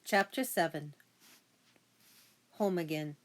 Chapter 7. Home again.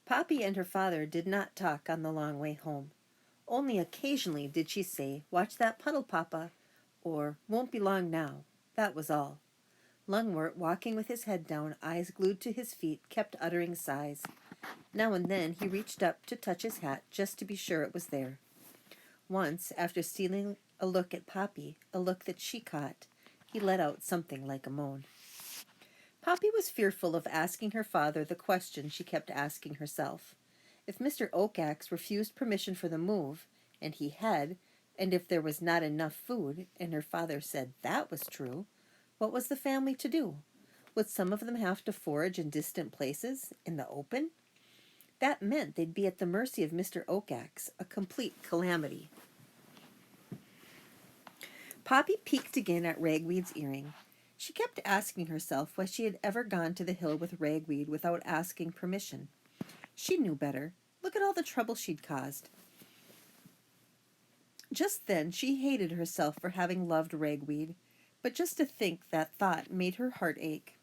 Poppy and her father did not talk on the long way home. Only occasionally did she say, "Watch that puddle, Papa," or "Won't be long now." That was all. Lungwort, walking with his head down, eyes glued to his feet, kept uttering sighs. Now and then he reached up to touch his hat just to be sure it was there. Once, after stealing a look at Poppy, a look that she caught, he let out something like a moan. Poppy was fearful of asking her father the question she kept asking herself. If Mr. Oakax refused permission for the move, and he had, and if there was not enough food, and her father said that was true, what was the family to do? Would some of them have to forage in distant places, in the open? That meant they'd be at the mercy of Mr. Oakax, a complete calamity. Poppy peeked again at Ragweed's earring. She kept asking herself why she had ever gone to the hill with Ragweed without asking permission. She knew better. Look at all the trouble she'd caused. Just then she hated herself for having loved Ragweed, but just to think that thought made her heart ache.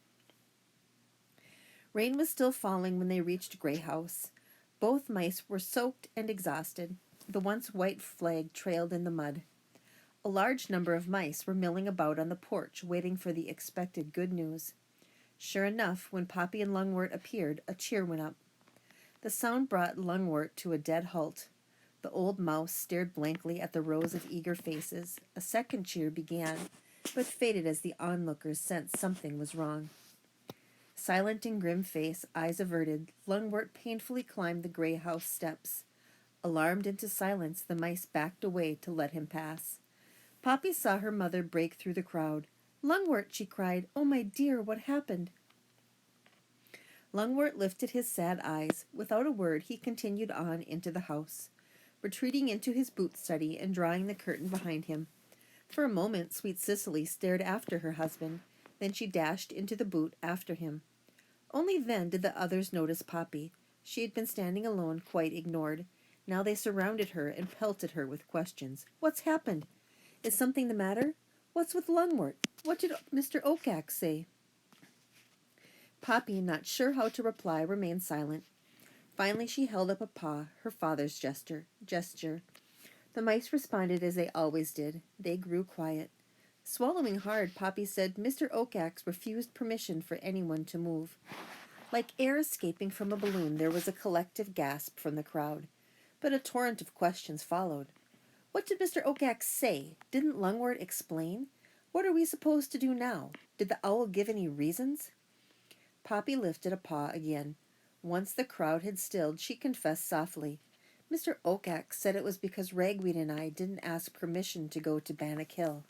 Rain was still falling when they reached Grey House. Both mice were soaked and exhausted. The once white flag trailed in the mud. A large number of mice were milling about on the porch, waiting for the expected good news. Sure enough, when Poppy and Lungwort appeared, a cheer went up. The sound brought Lungwort to a dead halt. The old mouse stared blankly at the rows of eager faces. A second cheer began, but faded as the onlookers sensed something was wrong. Silent and grim face, eyes averted, Lungwort painfully climbed the Grey House steps. Alarmed into silence, the mice backed away to let him pass. Poppy saw her mother break through the crowd. "Lungwort," she cried. "Oh, my dear, what happened?" Lungwort lifted his sad eyes. Without a word, he continued on into the house, retreating into his boot study and drawing the curtain behind him. For a moment, sweet Cicely stared after her husband. Then she dashed into the boot after him. Only then did the others notice Poppy. She had been standing alone, quite ignored. Now they surrounded her and pelted her with questions. "What's happened? Is something the matter? What's with Lungwort? What did Mr. Oakax say?" Poppy, not sure how to reply, remained silent. Finally she held up a paw, her father's gesture. The mice responded as they always did. They grew quiet. Swallowing hard, Poppy said Mr. Oakax refused permission for anyone to move. Like air escaping from a balloon, there was a collective gasp from the crowd. But a torrent of questions followed. "What did Mr. Oakax say? Didn't Lungwort explain? What are we supposed to do now? Did the owl give any reasons?" Poppy lifted a paw again. Once the crowd had stilled, she confessed softly. "Mr. Oakax said it was because Ragweed and I didn't ask permission to go to Bannock Hill."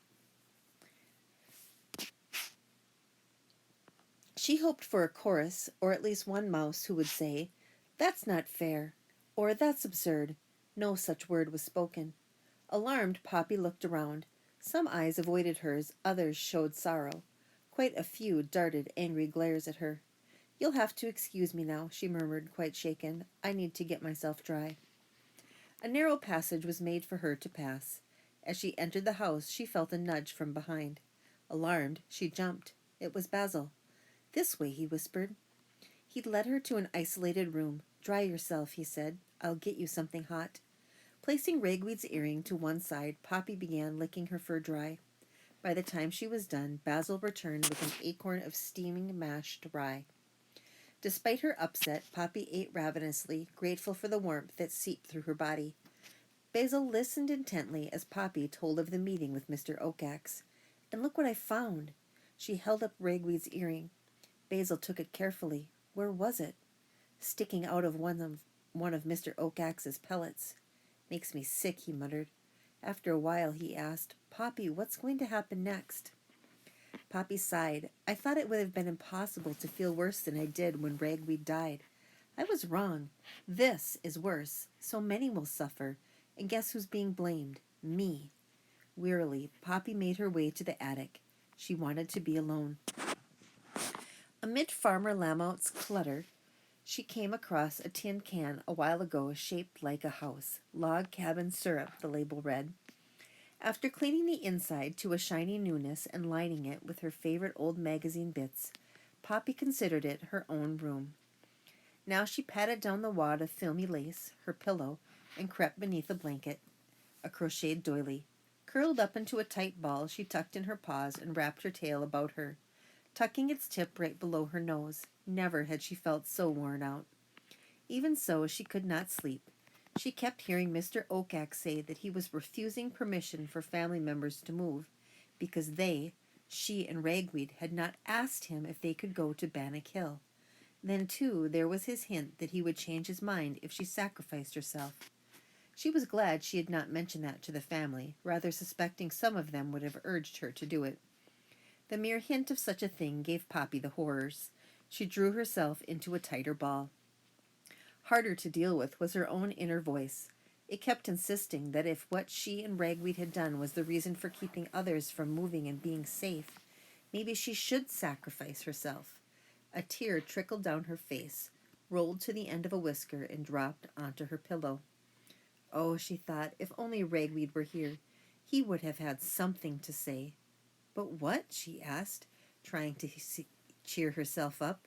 She hoped for a chorus, or at least one mouse who would say, "That's not fair," or "That's absurd." No such word was spoken. Alarmed, Poppy looked around. Some eyes avoided hers, others showed sorrow. Quite a few darted angry glares at her. "You'll have to excuse me now," she murmured, quite shaken. "I need to get myself dry." A narrow passage was made for her to pass. As she entered the house, she felt a nudge from behind. Alarmed, she jumped. It was Basil. "This way," he whispered. He led her to an isolated room. "Dry yourself," he said. "I'll get you something hot." Placing Ragweed's earring to one side, Poppy began licking her fur dry. By the time she was done, Basil returned with an acorn of steaming mashed rye. Despite her upset, Poppy ate ravenously, grateful for the warmth that seeped through her body. Basil listened intently as Poppy told of the meeting with Mr. Oakax. "And look what I found." She held up Ragweed's earring. Basil took it carefully. Where was it? Sticking out of one of Mr. Oakax's pellets. "Makes me sick," he muttered. After a while he asked, "Poppy, what's going to happen next?" Poppy sighed. "I thought it would have been impossible to feel worse than I did when Ragweed died. I was wrong. This is worse. So many will suffer. And guess who's being blamed? Me." Wearily, Poppy made her way to the attic. She wanted to be alone. Amid Farmer Lamount's clutter, she came across a tin can a while ago shaped like a house. "Log Cabin Syrup," the label read. After cleaning the inside to a shiny newness and lining it with her favorite old magazine bits, Poppy considered it her own room. Now she patted down the wad of filmy lace, her pillow, and crept beneath a blanket, a crocheted doily. Curled up into a tight ball, she tucked in her paws and wrapped her tail about her, tucking its tip right below her nose. Never had she felt so worn out. Even so, she could not sleep. She kept hearing Mr. Oakak say that he was refusing permission for family members to move because she and Ragweed, had not asked him if they could go to Bannock Hill. Then, too, there was his hint that he would change his mind if she sacrificed herself. She was glad she had not mentioned that to the family, rather suspecting some of them would have urged her to do it. The mere hint of such a thing gave Poppy the horrors. She drew herself into a tighter ball. Harder to deal with was her own inner voice. It kept insisting that if what she and Ragweed had done was the reason for keeping others from moving and being safe, maybe she should sacrifice herself. A tear trickled down her face, rolled to the end of a whisker, and dropped onto her pillow. Oh, she thought, if only Ragweed were here, he would have had something to say. But what? She asked, trying to cheer herself up.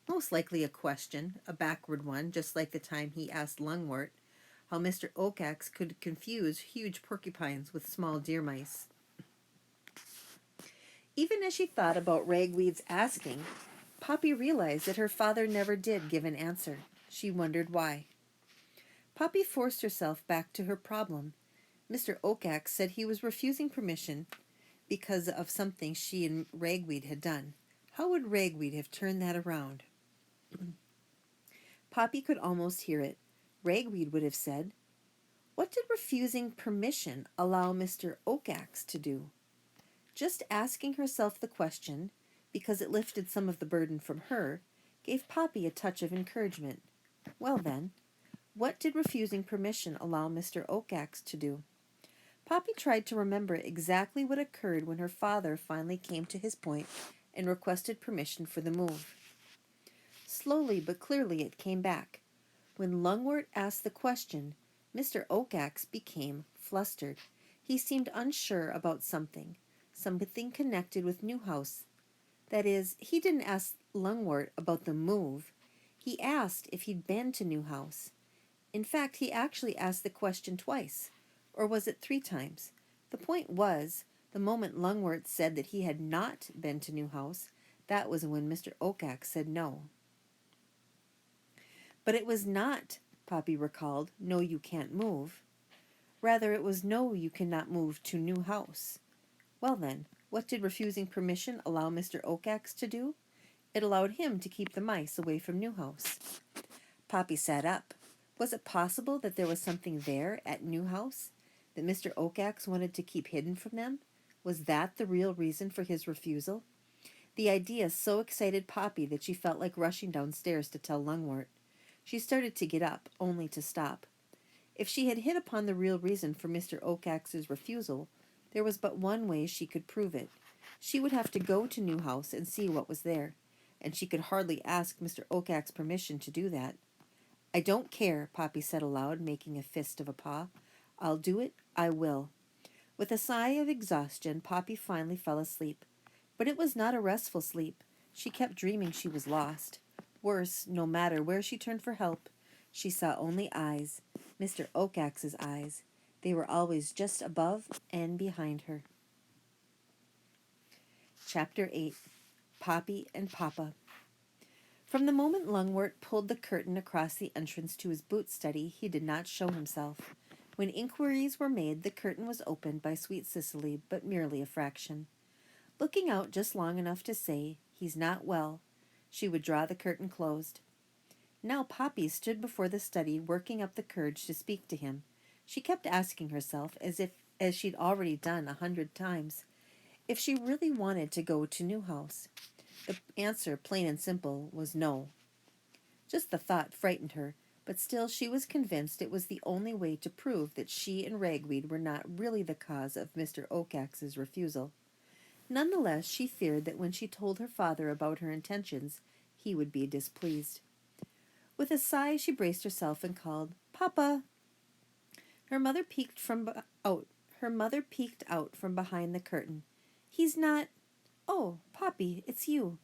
Most likely a question, a backward one, just like the time he asked Lungwort how Mr. Oakax could confuse huge porcupines with small deer mice. Even as she thought about Ragweed's asking, Poppy realized that her father never did give an answer. She wondered why. Poppy forced herself back to her problem. Mr. Oakax said he was refusing permission because of something she and Ragweed had done. How would Ragweed have turned that around? Poppy could almost hear it. Ragweed would have said, "What did refusing permission allow Mr. Oakax to do?" Just asking herself the question, because it lifted some of the burden from her, gave Poppy a touch of encouragement. Well then, what did refusing permission allow Mr. Oakax to do? Poppy tried to remember exactly what occurred when her father finally came to his point and requested permission for the move. Slowly but clearly it came back. When Lungwort asked the question, Mr. Oakax became flustered. He seemed unsure about something connected with Newhouse. That is, he didn't ask Lungwort about the move. He asked if he'd been to Newhouse. In fact, he actually asked the question twice. Or was it 3 times? The point was, the moment Lungwort said that he had not been to Newhouse, that was when Mr. Oakax said no. But it was not, Poppy recalled, no, you can't move. Rather, it was no, you cannot move to Newhouse. Well then, what did refusing permission allow Mr. Oakax to do? It allowed him to keep the mice away from Newhouse. Poppy sat up. Was it possible that there was something there at Newhouse that Mr. Oakax wanted to keep hidden from them? Was that the real reason for his refusal? The idea so excited Poppy that she felt like rushing downstairs to tell Lungwort. She started to get up, only to stop. If she had hit upon the real reason for Mr. Oakax's refusal, there was but one way she could prove it. She would have to go to Newhouse and see what was there, and she could hardly ask Mr. Oakax permission to do that. I don't care, Poppy said aloud, making a fist of a paw. I'll do it, I will. With a sigh of exhaustion, Poppy finally fell asleep. But it was not a restful sleep. She kept dreaming she was lost. Worse, no matter where she turned for help, she saw only eyes, Mr. Oakax's eyes. They were always just above and behind her. Chapter 8. Poppy and Papa. From the moment Lungwort pulled the curtain across the entrance to his boot study, he did not show himself. When inquiries were made, the curtain was opened by Sweet Cicely, but merely a fraction. Looking out just long enough to say, "He's not well," she would draw the curtain closed. Now Poppy stood before the study, working up the courage to speak to him. She kept asking herself, as she'd already done 100 times, if she really wanted to go to Newhouse. The answer, plain and simple, was no. Just the thought frightened her, but still she was convinced it was the only way to prove that she and Ragweed were not really the cause of Mr. Oakax's refusal. Nonetheless, she feared that when she told her father about her intentions, he would be displeased. With a sigh, she braced herself and called, "Papa!" Her mother peeked out from behind the curtain. "He's not... Oh, Poppy, it's you."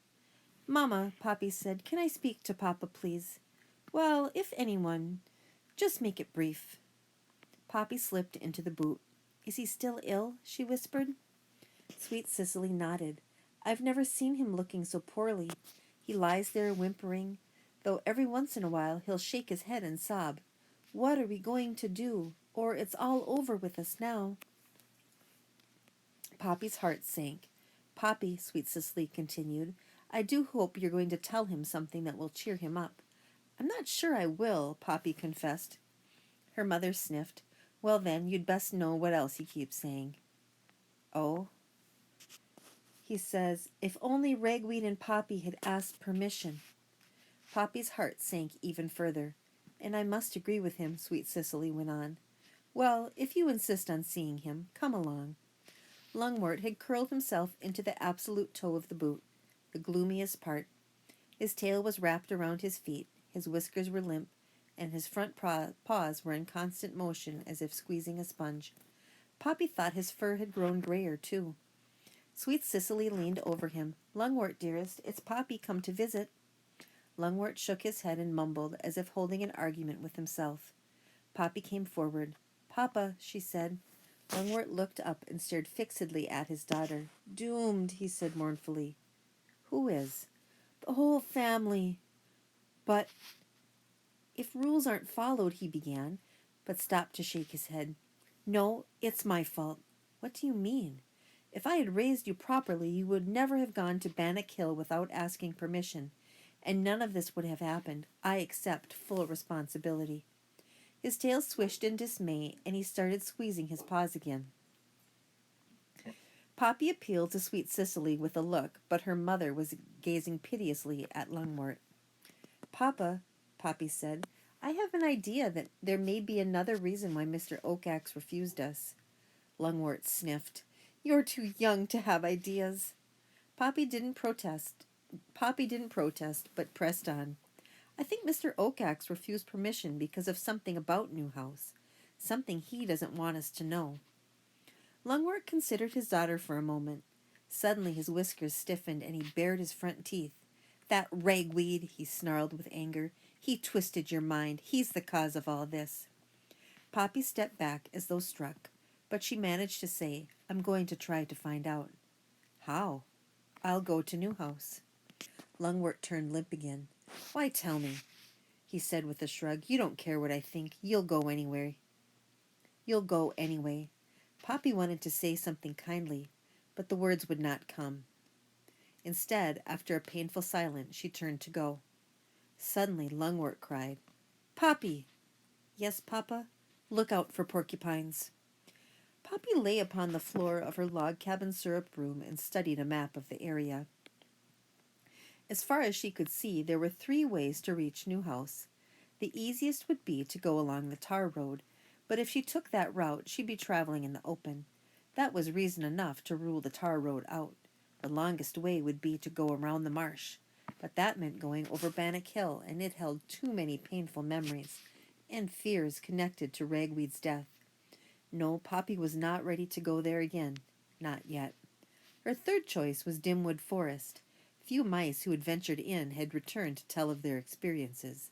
"Mamma," Poppy said, "can I speak to Papa, please?" "Well, if anyone, just make it brief." Poppy slipped into the boot. "Is he still ill?" she whispered. Sweet Cicely nodded. "I've never seen him looking so poorly. He lies there whimpering, though every once in a while he'll shake his head and sob. What are we going to do? Or it's all over with us now." Poppy's heart sank. "Poppy," Sweet Cicely continued, "I do hope you're going to tell him something that will cheer him up." "I'm not sure I will," Poppy confessed. Her mother sniffed. "Well then, you'd best know what else he keeps saying." "Oh?" "He says, if only Ragweed and Poppy had asked permission." Poppy's heart sank even further. "And I must agree with him," Sweet Cicely went on. "Well, if you insist on seeing him, come along." Lungwort had curled himself into the absolute toe of the boot, the gloomiest part. His tail was wrapped around his feet, his whiskers were limp, and his front paws were in constant motion as if squeezing a sponge. Poppy thought his fur had grown grayer, too. Sweet Cicely leaned over him. "Lungwort, dearest, it's Poppy come to visit." Lungwort shook his head and mumbled, as if holding an argument with himself. Poppy came forward. "Papa," she said. Lungwort looked up and stared fixedly at his daughter. "Doomed," he said mournfully. "Who is?" "The whole family." "But if rules aren't followed," he began, but stopped to shake his head. "No, it's my fault." "What do you mean?" "If I had raised you properly, you would never have gone to Bannock Hill without asking permission, and none of this would have happened. I accept full responsibility." His tail swished in dismay, and he started squeezing his paws again. Poppy appealed to Sweet Cicely with a look, but her mother was gazing piteously at Lungwort. "Papa," Poppy said, "I have an idea that there may be another reason why Mr. Oakax refused us." Lungwort sniffed. "You're too young to have ideas." Poppy didn't protest, but pressed on. "I think Mr. Oakax refused permission because of something about Newhouse, something he doesn't want us to know." Lungwort considered his daughter for a moment. Suddenly his whiskers stiffened and he bared his front teeth. "That Ragweed," he snarled with anger. "He twisted your mind. He's the cause of all this." Poppy stepped back as though struck, but she managed to say, "I'm going to try to find out." "How?" "I'll go to Newhouse." Lungwort turned limp again. "Why, tell me," he said with a shrug. "You don't care what I think. You'll go anyway." "You'll go anyway." Poppy wanted to say something kindly, but the words would not come. Instead, after a painful silence, she turned to go. Suddenly, Lungwort cried, "Poppy!" "Yes, Papa?" "Look out for porcupines." Poppy lay upon the floor of her log cabin syrup room and studied a map of the area. As far as she could see, there were 3 ways to reach Newhouse. The easiest would be to go along the tar road, but if she took that route, she'd be traveling in the open. That was reason enough to rule the tar road out. The longest way would be to go around the marsh, but that meant going over Bannock Hill, and it held too many painful memories and fears connected to Ragweed's death. No, Poppy was not ready to go there again. Not yet. Her third choice was Dimwood Forest. Few mice who had ventured in had returned to tell of their experiences.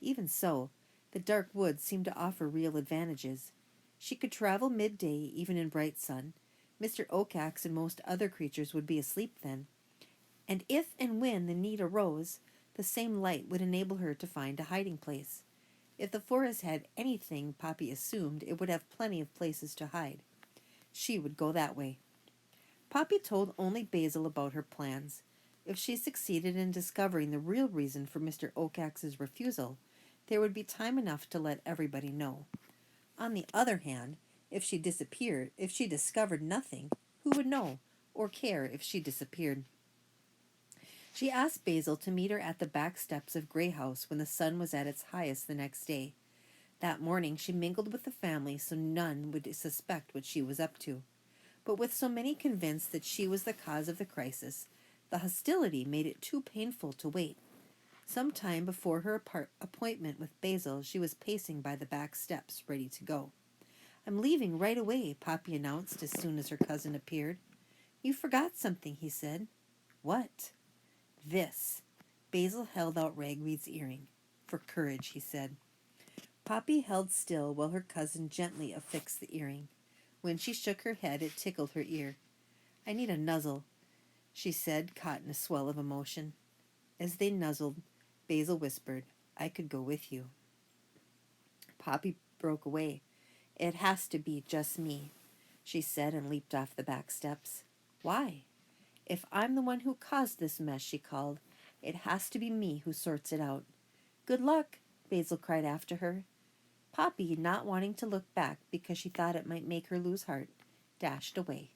Even so, the dark woods seemed to offer real advantages. She could travel midday, even in bright sun. Mr. Oakax and most other creatures would be asleep then. And if and when the need arose, the same light would enable her to find a hiding place. If the forest had anything Poppy assumed, it would have plenty of places to hide. She would go that way. Poppy told only Basil about her plans. If she succeeded in discovering the real reason for Mr. Oakax's refusal, there would be time enough to let everybody know. On the other hand, if she discovered nothing, who would know or care if she disappeared? She asked Basil to meet her at the back steps of Grey House when the sun was at its highest the next day. That morning she mingled with the family so none would suspect what she was up to. But with so many convinced that she was the cause of the crisis, the hostility made it too painful to wait. Some time before her appointment with Basil, she was pacing by the back steps, ready to go. "I'm leaving right away," Poppy announced as soon as her cousin appeared. "You forgot something," he said. "What?" This. Basil held out Ragweed's earring. For courage, he said. Poppy held still while her cousin gently affixed the earring. When she shook her head, it tickled her ear. I need a nuzzle, she said, caught in a swell of emotion. As they nuzzled, Basil whispered, I could go with you. Poppy broke away. It has to be just me, she said, and leaped off the back steps. Why? If I'm the one who caused this mess, she called, it has to be me who sorts it out. Good luck, Basil cried after her. Poppy, not wanting to look back because she thought it might make her lose heart, dashed away.